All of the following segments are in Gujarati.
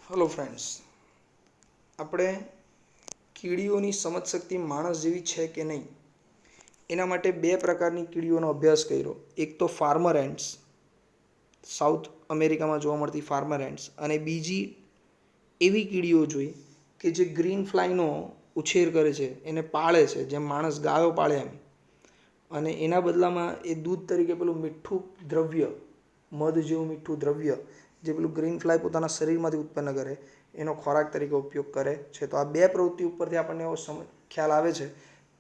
હેલો ફ્રેન્ડ્સ, આપણે કીડીઓની સમજશક્તિ માણસ જેવી છે કે નહીં એના માટે બે પ્રકારની કીડીઓનો અભ્યાસ કર્યો. એક તો ફાર્મર એન્ટ્સ, સાઉથ અમેરિકામાં જોવા મળતી ફાર્મર એન્ટ્સ, અને બીજી એવી કીડીઓ જોઈ કે જે ગ્રીન ફ્લાયનો ઉછેર કરે છે, એને પાળે છે જેમ માણસ ગાયો પાળે એમ. અને એના બદલામાં એ દૂધ તરીકે પેલું મીઠું દ્રવ્ય, મધ જેવું મીઠું દ્રવ્ય જે પેલું ગ્રીન ફ્લાય પોતાના શરીરમાંથી ઉત્પન્ન કરે એનો ખોરાક તરીકે ઉપયોગ કરે છે. તો આ બે પ્રવૃત્તિ ઉપરથી આપણને એવો ખ્યાલ આવે છે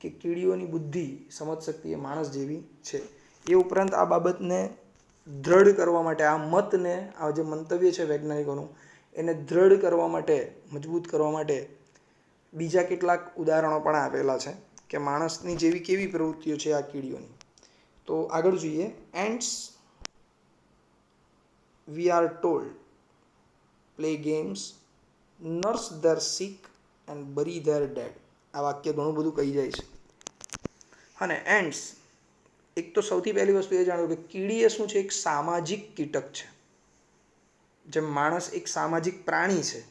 કે કીડીઓની બુદ્ધિ સમજશક્તિ એ માણસ જેવી છે. એ ઉપરાંત આ બાબતને દ્રઢ કરવા માટે, આ મતને, આ જે મંતવ્ય છે વૈજ્ઞાનિકોનું, એને દ્રઢ કરવા માટે, મજબૂત કરવા માટે બીજા કેટલાક ઉદાહરણો પણ આપેલા છે કે માણસની જેવી કેવી પ્રવૃત્તિઓ છે આ કીડીઓની. તો આગળ જોઈએ. Ants we are told play games, nurse their sick and bury their dead. આ વાક્ય ઘણું બધું કહી જાય છે. અને એન્ટ્સ, એક તો સૌથી પહેલી વસ્તુ એ જાણો કે કીડી એ શું છે? એક સામાજિક કીટક છે. જેમ માણસ એક સામાજિક પ્રાણી છે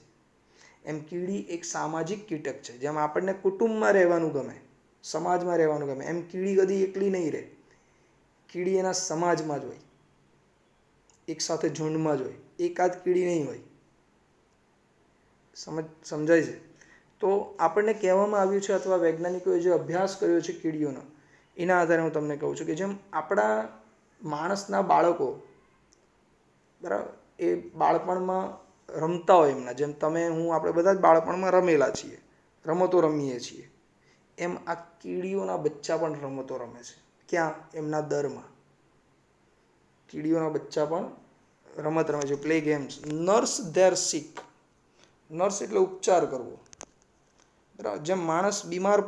એમ કીડી એક સામાજિક કીટક છે. જેમ આપણને કુટુંબમાં રહેવાનું ગમે, સમાજમાં રહેવાનું ગમે, એમ કીડી કદી એકલી નહીં રહે. કીડી એના સમાજમાં જ હોય, એક સાથે ઝુંડમાં જ હોય, એકાદ કીડી નહીં હોય. સમજાય છે? તો આપણને કહેવામાં આવ્યું છે, અથવા વૈજ્ઞાનિકોએ જે અભ્યાસ કર્યો છે કીડીઓનો, એના આધારે હું તમને કહું છું કે જેમ આપણા માણસના બાળકો, બરાબર, એ બાળપણમાં રમતા હોય એમના, જેમ તમે હું આપણે બધા જ બાળપણમાં રમેલા છીએ, રમતો રમીએ છીએ, એમ આ કીડીઓના બચ્ચા પણ રમતો રમે છે. ક્યાં? એમના દરમાં. કીડીઓના બચ્ચા પણ રમત રમે છે, play games. Nurse their sick. Nurse એટલે ઉપચાર કરવો, બરાબર. જેમ માણસ બીમાર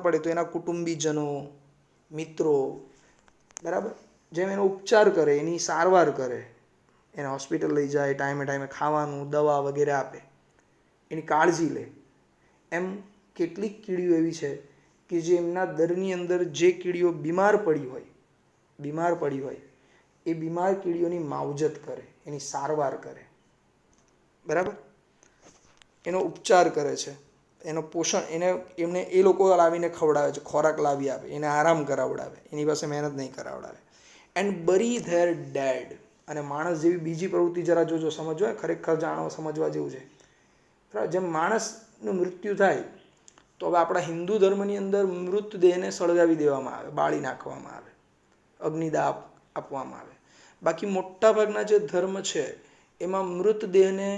પડે, તો એના કુટુંબીજનો, મિત્રો, બરાબર, જેમ એનો ઉપચાર કરે, એની સારવાર કરે, એને હોસ્પિટલ લઈ જાય, ટાઈમે ટાઈમે ખાવાનું, દવા વગેરે આપે, એની કાળજી લે, એમ કેટલીક કીડીઓ એવી છે કે જે એમના દરની અંદર જે કીડીઓ બીમાર પડી હોય એ બીમાર કીડીઓની માવજત કરે, એની સારવાર કરે, બરાબર, એનો ઉપચાર કરે છે, એનો પોષણ, એમને એ લોકો લાવીને ખવડાવે છે, ખોરાક લાવી આપે, એને આરામ કરાવડાવે, એની પાસે મહેનત નહીં કરાવડાવે. And bury their dead. અને માણસ જેવી બીજી પ્રવૃત્તિ જરા જોજો, સમજવા, ખરેખર જાણવા સમજવા જેવું છે. બરાબર. જેમ માણસનું મૃત્યુ થાય તો હવે આપણા હિન્દુ ધર્મની અંદર મૃતદેહને સળગાવી દેવામાં આવે, બાળી નાખવામાં આવે, અગ્નિદાહ આપવામાં આવે. બાકી મોટાભાગના જે ધર્મ છે એમાં મૃતદેહને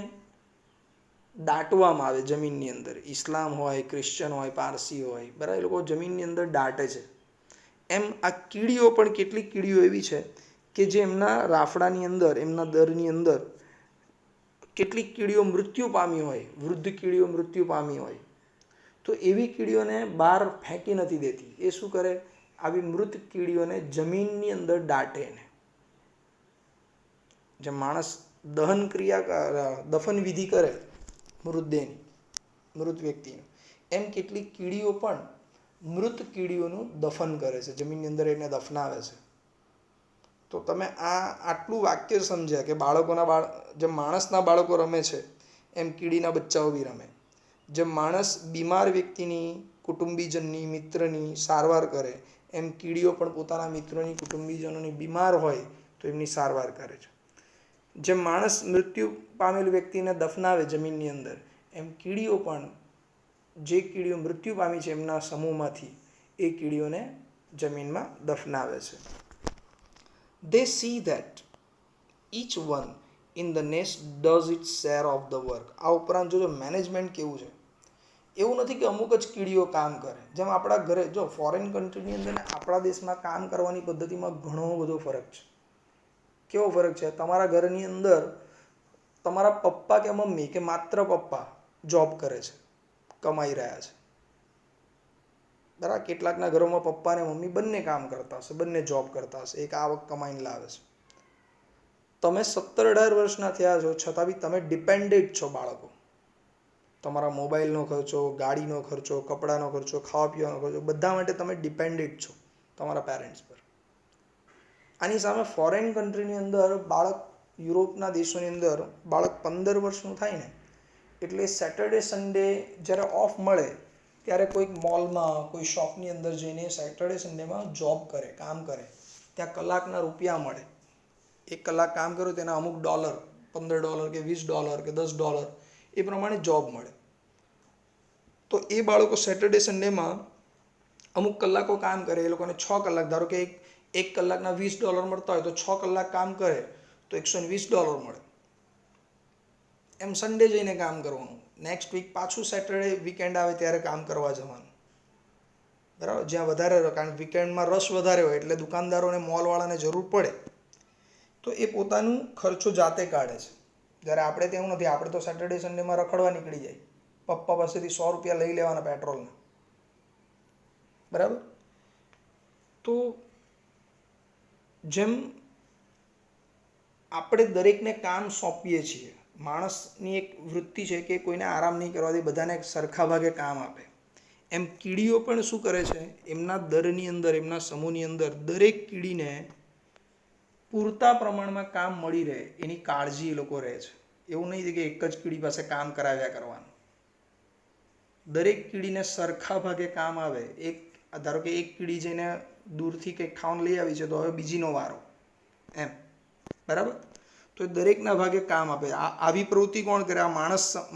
દાટવામાં આવે જમીનની અંદર. ઇસ્લામ હોય, ક્રિશ્ચન હોય, પારસી હોય, બરાબર, એ લોકો જમીનની અંદર દાટે છે. એમ આ કીડીઓ પણ, કેટલીક કીડીઓ એવી છે કે જે એમના રાફડાની અંદર, એમના દરની અંદર, કેટલીક કીડીઓ મૃત્યુ પામી હોય, વૃદ્ધ કીડીઓ મૃત્યુ પામી હોય, તો એવી કીડીઓને બહાર ફેંકી નથી દેતી. એ શું કરે? આવી મૃત કીડીઓને જમીનની અંદર દાટે. જેમ માણસ દહન ક્રિયા, દફન વિધિ કરે મૃતદેહની, મૃત વ્યક્તિનું, એમ કેટલીક કીડીઓ પણ મૃત કીડીઓનું દફન કરે છે, જમીનની અંદર એને દફનાવે છે. તો તમે આટલું વાક્ય સમજ્યા કે જેમ માણસના બાળકો રમે છે એમ કીડીના બચ્ચાઓ બી રમે. જેમ માણસ બીમાર વ્યક્તિની, કુટુંબીજનની, મિત્રની સારવાર કરે એમ કીડીઓ પણ પોતાના મિત્રોની, કુટુંબીજનોની બીમાર હોય તો એમની સારવાર કરે છે. જેમ માણસ મૃત્યુ પામેલ વ્યક્તિને દફનાવે જમીનની અંદર, એમ કીડીઓ પણ, જે કીડીઓ મૃત્યુ પામી છે એમના સમૂહમાંથી, એ કીડીઓને જમીનમાં દફનાવે છે. They see that each one in the nest does its share of the work. આ ઉપરાંત જોજો મેનેજમેન્ટ કેવું છે. એવું નથી કે અમુક જ કીડીઓ કામ કરે. જેમ આપણા ઘરે, જો ફોરેન કન્ટ્રીની અંદર ને આપણા દેશમાં કામ કરવાની પદ્ધતિમાં ઘણો બધો ફરક છે. કેવો ફરક છે? તમારા ઘરની અંદર તમારા પપ્પા કે મમ્મી, કે માત્ર પપ્પા જોબ કરે છે, કમાઈ રહ્યા છે, બરાબર. કેટલાકના ઘરોમાં પપ્પા અને મમ્મી બંને કામ કરતા હશે, બંને જોબ કરતા હશે, એક આવક કમાઈને લાવે છે. તમે 17-18 વર્ષના થયા છો છતાં બી તમે ડિપેન્ડેન્ટ છો. બાળકો, તમારા મોબાઈલનો ખર્ચો, ગાડીનો ખર્ચો, કપડાનો ખર્ચો, ખાવા પીવાનો ખર્ચો, બધા માટે તમે ડિપેન્ડેન્ટ છો તમારા પેરેન્ટ્સ પર. આની સામે ફોરેન કન્ટ્રીની અંદર બાળક યુરોપના દેશોની અંદર બાળક 15 વર્ષનું થાય ને એટલે સેટરડે સન્ડે જ્યારે ઓફ મળે ત્યારે કોઈક મોલમાં કોઈ શોપની અંદર જઈને સેટરડે સન્ડેમાં જોબ કરે, કામ કરે. ત્યાં કલાકના રૂપિયા મળે. 1 કલાક કામ કરો તેના અમુક ડોલર, $15 કે $20 કે $10 એ પ્રમાણે જોબ મળે. તો એ બાળકો સેટરડે સન્ડેમાં અમુક કલાકો કામ કરે. એ લોકોને 6 કલાક, ધારો કે 1 કલાકના $20 મળતા હોય તો 6 કલાક કામ કરે તો $120 મળે. એમ સન્ડે જઈને કામ કરવાનું. નેક્સ્ટ વીક પાછું સેટરડે વીકેન્ડ આવે ત્યારે કામ કરવા જવાનું. બરાબર, જ્યાં વધારે, કારણ કે વીકેન્ડમાં રશ વધારે હોય એટલે દુકાનદારોને, મોલવાળાને જરૂર પડે તો એ પોતાનું ખર્ચો જાતે કાઢે છે. જ્યારે આપણે તેવું નથી. આપણે તો સેટરડે સન્ડેમાં રખડવા નીકળી જાય. પપ્પા પાસેથી $100 લઈ લેવાના પેટ્રોલના. બરાબર. તો જેમ આપણે દરેકને કામ સોંપીએ છીએ, માણસની એક વૃત્તિ છે કે કોઈને આરામ નહીં કરવા દે, બધાને સરખા ભાગે કામ આપે. એમ કીડીઓ પણ શું કરે છે, એમના દરની અંદર, એમના સમૂહની અંદર દરેક કીડીને પૂરતા પ્રમાણમાં કામ મળી રહે એની કાળજી એ લોકો રહે છે. એવું નહીં કે એક જ કીડી પાસે કામ કરાવ્યા કરવાનું. દરેક કીડીને સરખા ભાગે કામ આવે. ધારો કે એક કીડી જઈને દૂરથી કંઈક ખાવાનું લઈ આવી છે તો હવે બીજીનો વારો, એમ. બરાબર. તો દરેકના ભાગે કામ આપે. આવી પ્રવૃત્તિ કોણ કરે? આ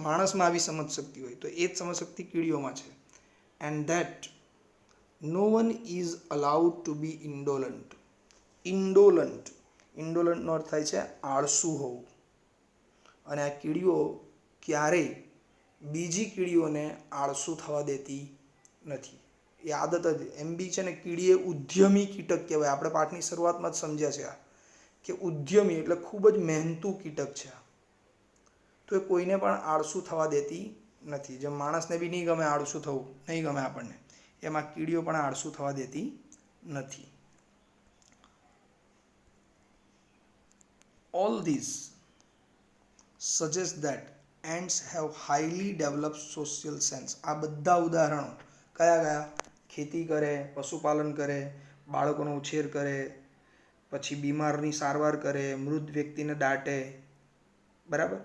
માણસમાં આવી સમજ શક્તિ હોય તો એ જ સમજ શક્તિ કીડીઓમાં છે. And that no one is allowed to be indolent. ઇન્ડોલન્ટનો અર્થ થાય છે આળસુ હોવું. અને આ કીડીઓ ક્યારેય બીજી કીડીઓને આળસુ થવા દેતી નથી. એ આદત જ એમ બી છે ને. કીડી એ ઉદ્યમી કીટક કહેવાય. આપણે પાઠની શરૂઆતમાં જ સમજ્યા છે કે ઉદ્યમી એટલે ખૂબ જ મહેનતુ કીટક છે. તો એ કોઈને પણ આળસુ થવા દેતી નથી. જેમ માણસને બી નહીં ગમે આળસુ થવું, નહીં ગમે આપણને, એમાં કીડીઓ પણ આળસુ થવા દેતી નથી. All these suggest that ants have highly developed social sense. આ બધા ઉદાહરણો કયા? ખેતી કરે, પશુપાલન કરે, બાળકોનો ઉછેર કરે, પછી બીમારની સારવાર કરે, મૃત વ્યક્તિને દાટે, બરાબર,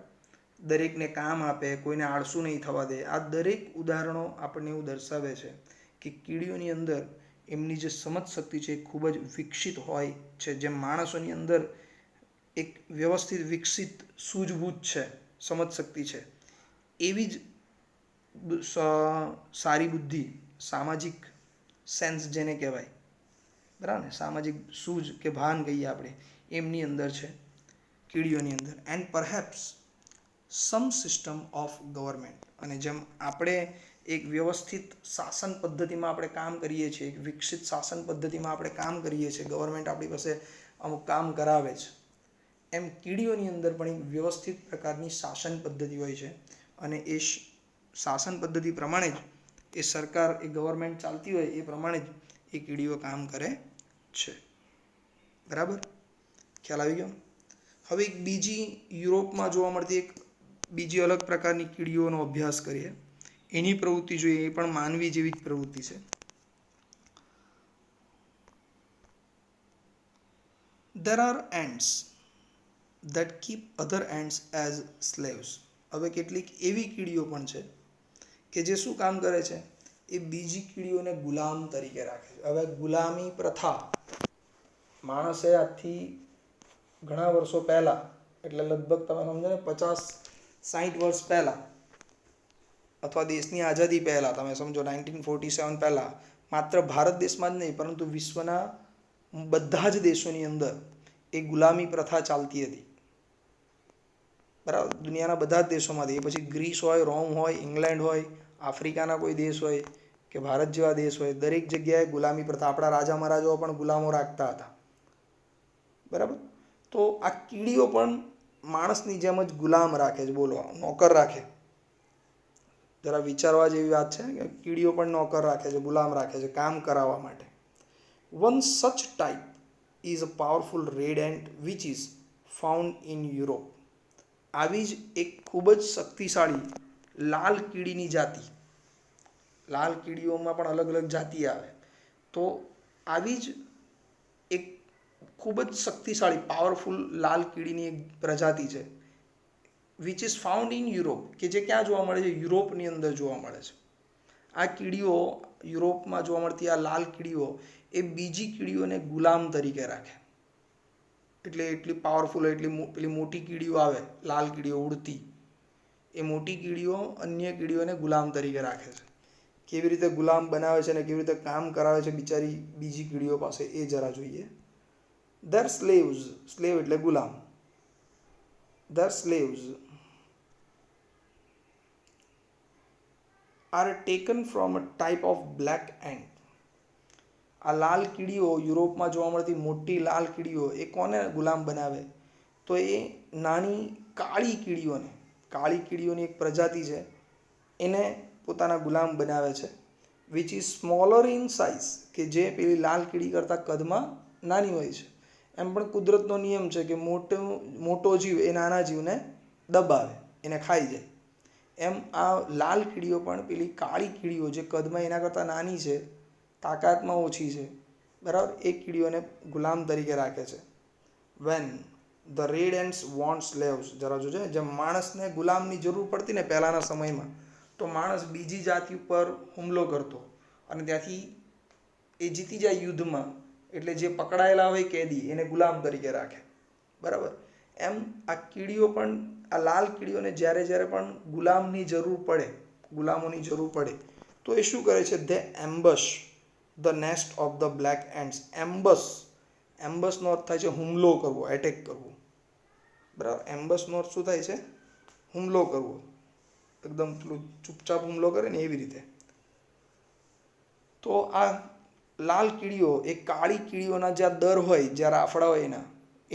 દરેકને કામ આપે, કોઈને આળસુ નહીં થવા દે. આ દરેક ઉદાહરણો આપણને એવું દર્શાવે છે કે કીડીઓની અંદર એમની જે સમજ શક્તિ છે એ ખૂબ જ વિકસિત હોય છે. જેમ માણસોની અંદર એક વ્યવસ્થિત, વિકસિત, સૂઝબૂઝ છે, સમજ શક્તિ છે, એવી જ સારી બુદ્ધિ, સામાજિક સેન્સ જેને કહેવાય, બરાબર ને, સામાજિક સૂઝ કે ભાન કહીએ આપણે, એમની અંદર છે કીડીઓની અંદર. And perhaps some system of government. અને જેમ આપણે એક વ્યવસ્થિત શાસન પદ્ધતિમાં આપણે કામ કરીએ છીએ, એક વિકસિત શાસન પદ્ધતિમાં આપણે કામ કરીએ છીએ, ગવર્મેન્ટ આપણી પાસે અમુક કામ કરાવે છે, એમ કીડીઓની અંદર પણ એક વ્યવસ્થિત પ્રકારની શાસન પદ્ધતિ હોય છે. અને એ શાસન પદ્ધતિ પ્રમાણે જ એ સરકાર, એ ગવર્મેન્ટ ચાલતી હોય એ પ્રમાણે જ એ કીડીઓ કામ કરે છે. બરાબર, ખ્યાલ આવી ગયો? હવે એક બીજી યુરોપમાં જોવા મળતી એક બીજી અલગ પ્રકારની કીડીઓનો અભ્યાસ કરીએ. એની પ્રવૃત્તિ જોઈએ. એ પણ માનવી જેવી જ પ્રવૃત્તિ છે. There are ants that keep other ants as slaves. હવે કેટલીક એવી કીડીઓ પણ છે કે જે શું કામ કરે છે? એ બીજી કીડીઓને ગુલામ તરીકે રાખે છે. હવે ગુલામી પ્રથા માણસે આજથી ઘણા વર્ષો પહેલાં, એટલે લગભગ તમે સમજો ને 50-60 વર્ષ પહેલાં, અથવા દેશની આઝાદી પહેલાં, તમે સમજો 1947 પહેલાં, માત્ર ભારત દેશમાં જ નહીં પરંતુ વિશ્વના બધા જ દેશોની અંદર એ ગુલામી પ્રથા ચાલતી હતી. બરાબર, દુનિયાના બધા જ દેશોમાંથી. એ પછી ગ્રીસ હોય, રોમ હોય, ઇંગ્લેન્ડ હોય, આફ્રિકાના કોઈ દેશ હોય કે ભારત જેવા દેશ હોય, દરેક જગ્યાએ ગુલામી પ્રથા. આપણા રાજા મહારાજાઓ પણ ગુલામો રાખતા હતા. બરાબર. તો આ કીડીઓ પણ માણસની જેમ જ ગુલામ રાખે છે. બોલો, નોકર રાખે. જરા વિચારવા જેવી વાત છે કે કીડીઓ પણ નોકર રાખે છે, ગુલામ રાખે છે કામ કરાવવા માટે. વન સચ type is a powerful red ant which is found in Europe. આવી જ એક ખૂબ જ શક્તિશાળી લાલ કીડીની જાતિ. લાલ કીડીઓમાં પણ અલગ અલગ જાતિ આવે. તો આવી જ એક ખૂબ જ શક્તિશાળી પાવરફુલ લાલ કીડીની એક પ્રજાતિ છે, which is found in Europe, કે જે ક્યાં જોવા મળે છે? યુરોપની અંદર જોવા મળે છે. આ કીડીઓ, યુરોપમાં જોવા મળતી આ લાલ કીડીઓ એ બીજી કીડીઓને ગુલામ તરીકે રાખે. એટલે એટલી પાવરફુલ, એટલી પેલી મોટી કીડીઓ આવે, લાલ કીડીઓ ઉડતી, એ મોટી કીડીઓ અન્ય કીડીઓને ગુલામ તરીકે રાખે છે. કેવી રીતે ગુલામ બનાવે છે અને કેવી રીતે કામ કરાવે છે બિચારી બીજી કીડીઓ પાસે, એ જરા જોઈએ. ધેર સ્લેવ્સ, સ્લેવ એટલે ગુલામ, their slaves are taken from a type of black ant. આ લાલ કીડીઓ, યુરોપમાં જોવા મળતી મોટી લાલ કીડીઓ, એ કોને ગુલામ બનાવે? તો એ નાની કાળી કીડીઓને, કાળી કીડીઓની એક પ્રજાતિ છે, એને પોતાના ગુલામ બનાવે છે. Which is smaller in size, કે જે પેલી લાલ કીડી કરતાં કદમાં નાની હોય છે. એમ પણ કુદરતનો નિયમ છે કે મોટો જીવ એ નાના જીવને દબાવે, એને ખાઈ જાય. એમ આ લાલ કીડીઓ પણ પેલી કાળી કીડીઓ જે કદમાં એના કરતાં નાની છે, તાકાતમાં ઓછી છે, બરાબર, એ કીડીઓને ગુલામ તરીકે રાખે છે. When the red ants want slaves, જરા જોજો, જેમ માણસને ગુલામની જરૂર પડતી ને પહેલાંના સમયમાં, તો માણસ બીજી જાતિ ઉપર હુમલો કરતો અને ત્યાંથી એ જીતી જાય યુદ્ધમાં, એટલે જે પકડાયેલા હોય કેદી એને ગુલામ તરીકે રાખે, બરાબર. એમ આ કીડીઓ પણ, આ લાલ કીડીઓને જ્યારે જ્યારે પણ ગુલામની જરૂર પડે, ગુલામોની જરૂર પડે, તો એ શું કરે છે? They ambush the nest of the black ants. Ambush, એમ્બસનો અર્થ થાય છે હુમલો કરવો, એટેક કરવો, બરાબર. એમ્બસનો અર્થ શું થાય છે? હુમલો કરવો, એકદમ પેલું ચૂપચાપ હુમલો કરે ને એવી રીતે. તો આ લાલ કીડીઓ એ કાળી કીડીઓના જ્યાં દર હોય, જ્યાં રાફડા હોય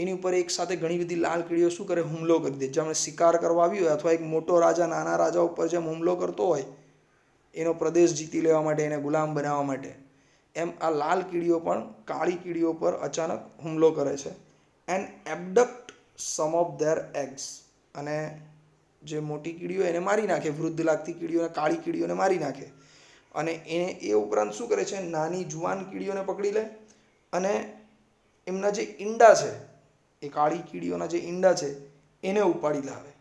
એની ઉપર એક સાથે ઘણી બધી લાલ કીડીઓ શું કરે? હુમલો કરી દે. જેમ શિકાર કરવા આવી હોય અથવા એક મોટો રાજા નાના રાજા ઉપર જેમ હુમલો કરતો હોય એનો પ્રદેશ જીતી લેવા માટે, એને ગુલામ બનાવવા માટે, એમ આ લાલ કીડીઓ પણ કાળી કીડીઓ પર અચાનક હુમલો કરે છે. And abduct some of their eggs, અને જે મોટી કીડીઓ એને મારી નાખે, વૃદ્ધ લાગતી કીડીઓને, કાળી કીડીઓને મારી નાખે. અને એ ઉપરાંત શું કરે છે? નાની જુવાન કીડીઓને પકડી લે અને એમના જે ઈંડા છે, એ કાળી કીડીઓના જે ઈંડા છે એને ઉપાડી લાવે,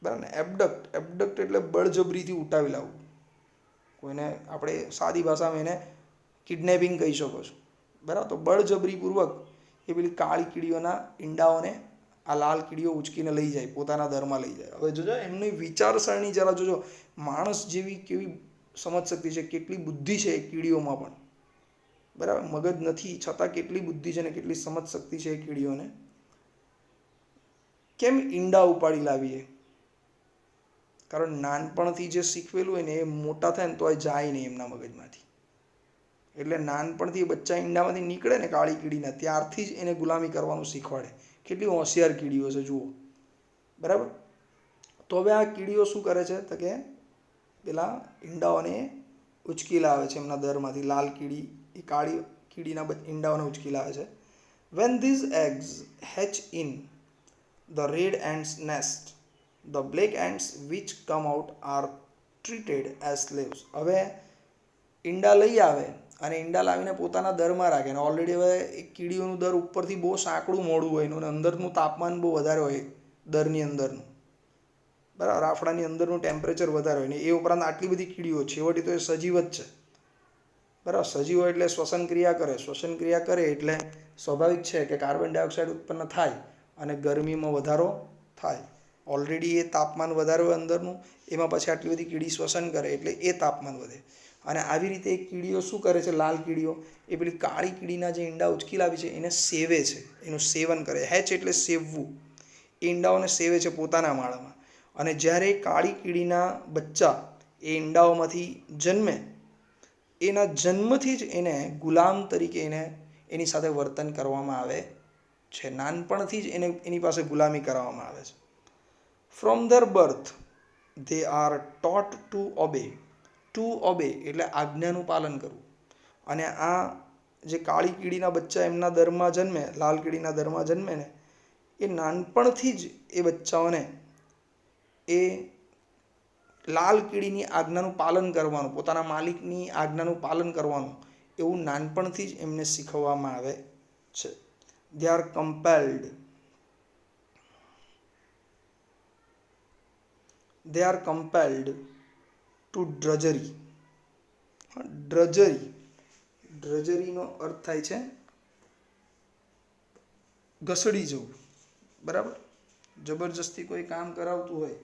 બરાબર ને. એબડક્ટ, એબડક્ટ એટલે બળજબરીથી ઉઠાવી લાવવું. કોઈને આપણે સાદી ભાષામાં એને કિડનેપિંગ કહી શકો છો, બરાબર. તો બળજબરીપૂર્વક એ પેલી કાળી કીડીઓના ઈંડાઓને આ લાલ કીડીઓ ઉચકીને લઈ જાય, પોતાના દરમાં લઈ જાય. હવે જોજો એમની વિચારસરણી જરા જોજો, માણસ જેવી કેવી સમજ શક્તિ છે, કેટલી બુદ્ધિ છે એ કીડીઓમાં પણ, બરાબર. મગજ નથી છતાં કેટલી બુદ્ધિ છે ને કેટલી સમજ શક્તિ છે એ કીડીઓને. કેમ ઈંડા ઉપાડી લાવીએ? કારણ નાનપણથી જે શીખવેલું હોય ને એ મોટા થાય ને તો એ જાય નહીં એમના મગજમાંથી. એટલે નાનપણથી બચ્ચા ઈંડામાંથી નીકળે ને કાળી કીડીના, ત્યારથી જ એને ગુલામી કરવાનું શીખવાડે. કેટલી હોશિયાર કીડીઓ છે જુઓ, બરાબર. તો હવે આ કીડીઓ શું કરે છે? તો કે પેલા ઈંડાઓને ઉચકી લાવે છે એમના દરમાંથી. લાલ કીડી એ કાળી કીડીના ઈંડાઓને ઉચકી લાવે છે. When these eggs hatch in the red ants nest, the black ants which come out are treated as slaves. હવે ઈંડા લઈ આવે અને ઈંડા લાવીને પોતાના દરમાં રાખે. અને ઓલરેડી હવે એક કીડીઓનું દર ઉપરથી બહુ સાંકડું મોડું હોય એનું, અને અંદરનું તાપમાન બહુ વધારે હોય દરની અંદરનું, બરાબર. રાફડાની અંદરનું ટેમ્પરેચર વધારે હોય ને એ ઉપરાંત આટલી બધી કીડીઓ, છેવટી તો એ સજીવ જ છે, બરાબર. સજીવો એટલે શ્વસન ક્રિયા કરે, શ્વસન ક્રિયા કરે એટલે સ્વાભાવિક છે કે કાર્બન ડાયોક્સાઇડ ઉત્પન્ન થાય અને ગરમીમાં વધારો થાય. ઓલરેડી એ તાપમાન વધારે હોય અંદરનું, એમાં પછી આટલી બધી કીડી શ્વસન કરે એટલે એ તાપમાન વધે. અને આવી રીતે એ કીડીઓ શું કરે છે? લાલ કીડીઓ એ પેલી કાળી કીડીના જે ઈંડા ઉચકી લાવી છે એને સેવે છે, એનું સેવન કરે. હેચ એટલે સેવવું. એ ઈંડાઓને સેવે છે પોતાના માળામાં. અને જ્યારે કાળી કીડીના બચ્ચા એ ઈંડાઓમાંથી જન્મે, એના જન્મથી જ એને ગુલામ તરીકે એની સાથે વર્તન કરવામાં આવે છે. નાનપણથી જ એની પાસે ગુલામી કરાવવામાં આવે છે. From their birth they are taught to obey. To obey એટલે આજ્ઞાનું પાલન કરવું. અને આ જે કાળી કીડીના બચ્ચા એમના દરમાં જન્મે, લાલ કીડીના દરમાં જન્મે ને, એ નાનપણથી જ એ બચ્ચાઓને એ લાલ કીડીની આજ્ઞાનું પાલન કરવાનું, પોતાના માલિકની આજ્ઞાનું પાલન કરવાનું, એવું નાનપણથી જ એમને શીખવવામાં આવે છે. They are કમ્પેલ્ડ two ડ્રજરી. ડ્રજરીનો અર્થ થાય છે ઘસડી જવું, બરાબર. જબરજસ્તી કોઈ કામ કરાવતું હોય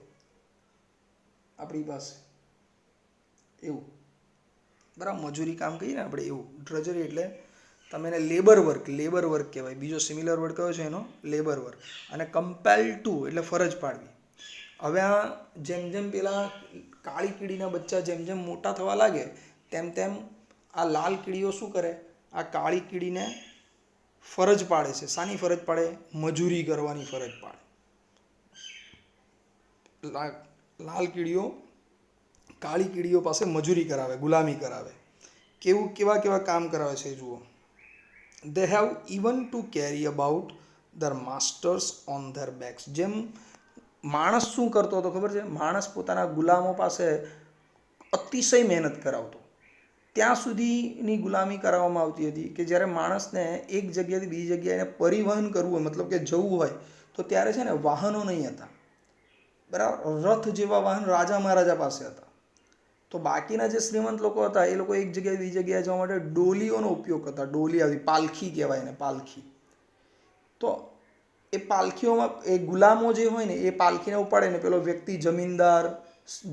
આપણી પાસે એવું, બરાબર, મજૂરી કામ કહીએ ને આપણે એવું. ડ્રજરી એટલે તમે એને લેબર વર્ક કહેવાય. બીજો સિમિલર વર્ડ કયો છે એનો? Labour work. અને કમ્પેલ ટુ એટલે ફરજ પાડવી. હવે આ જેમ જેમ પેલા કાળી કીડીના બચ્ચા જેમ જેમ મોટા થવા લાગે તેમ તેમ આ લાલ કીડીઓ શું કરે? આ કાળી કીડીને ફરજ પાડે છે. શાની ફરજ પાડે? મજૂરી કરવાની ફરજ પાડે. લાલ કીડીઓ કાળી કીડીઓ પાસે મજૂરી કરાવે, ગુલામી કરાવે. કેવા કેવા કામ કરાવે છે જુઓ. They have even to carry about their masters on their backs. જેમ માણસ શું કરતો હતો ખબર છે? માણસ પોતાના ગુલામો પાસે અતિશય મહેનત કરાવતો. ત્યાં સુધીની ગુલામી કરાવવામાં આવતી હતી કે જ્યારે માણસને એક જગ્યાએથી બીજી જગ્યાએ પરિવહન કરવું હોય, મતલબ કે જવું હોય, તો ત્યારે છે ને વાહનો નહીં હતા, બરાબર. રથ જેવા વાહન રાજા મહારાજા પાસે હતા. તો બાકીના જે શ્રીમંત લોકો હતા એ લોકો એક જગ્યાએ બીજી જગ્યાએ જવા માટે ડોલીઓનો ઉપયોગ કરતા. ડોલી આવી, પાલખી કહેવાય એને, પાલખી. તો એ પાલખીઓમાં એ ગુલામો જે હોય ને એ પાલખીને ઉપાડે ને પેલો વ્યક્તિ જમીનદાર,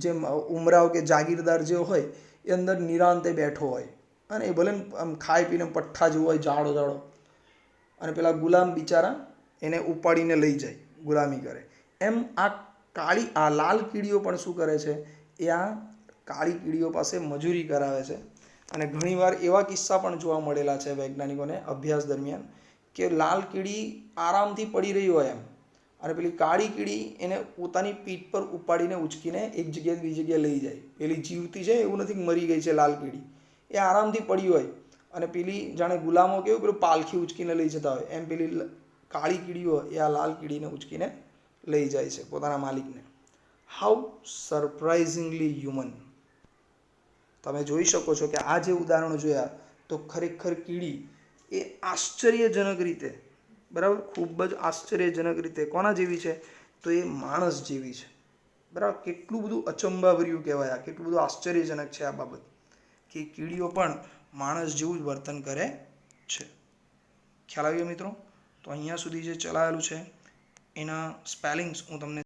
જેમ ઉમરાવ કે જાગીરદાર જે હોય એ અંદર નિરાંતે બેઠો હોય અને એ ભલે આમ ખાઈ પીને પઠ્ઠા જેવું હોય, જાડો જાડો, અને પેલા ગુલામ બિચારા એને ઉપાડીને લઈ જાય, ગુલામી કરે. એમ આ લાલ કીડીઓ પણ શું કરે છે? એ આ કાળી કીડીઓ પાસે મજૂરી કરાવે છે. અને ઘણીવાર એવા કિસ્સા પણ જોવા મળેલા છે વૈજ્ઞાનિકોને અભ્યાસ દરમિયાન કે લાલ કીડી આરામથી પડી રહી હોય એમ, અને પેલી કાળી કીડી એને પોતાની પીઠ પર ઉપાડીને ઉચકીને એક જગ્યાએ બીજી જગ્યાએ લઈ જાય. પેલી જીવતી છે, એવું નથી મરી ગઈ છે લાલ કીડી, એ આરામથી પડી હોય અને પેલી જાણે ગુલામો કેવું પેલું પાલખી ઉચકીને લઈ જતા હોય એમ પેલી કાળી કીડીઓ એ આ લાલ કીડીને ઉચકીને લઈ જાય છે પોતાના માલિકને. How surprisingly human. તમે જોઈ શકો છો કે આ જે ઉદાહરણો જોયા તો ખરેખર કીડી એ આશ્ચર્યજનક રીતે, બરાબર, ખૂબ જ આશ્ચર્યજનક રીતે કોના જેવી છે? તો એ માણસ જેવી છે, બરાબર. કેટલું બધું અચંબાભર્યું કહેવાય, કેટલું બધું આશ્ચર્યજનક છે આ બાબત કે કીડીઓ પણ માણસ જેવું જ વર્તન કરે છે. ખ્યાલ આવ્યો મિત્રો? તો અહીંયા સુધી જે ચલાવેલું છે એના સ્પેલિંગ્સ હું તમને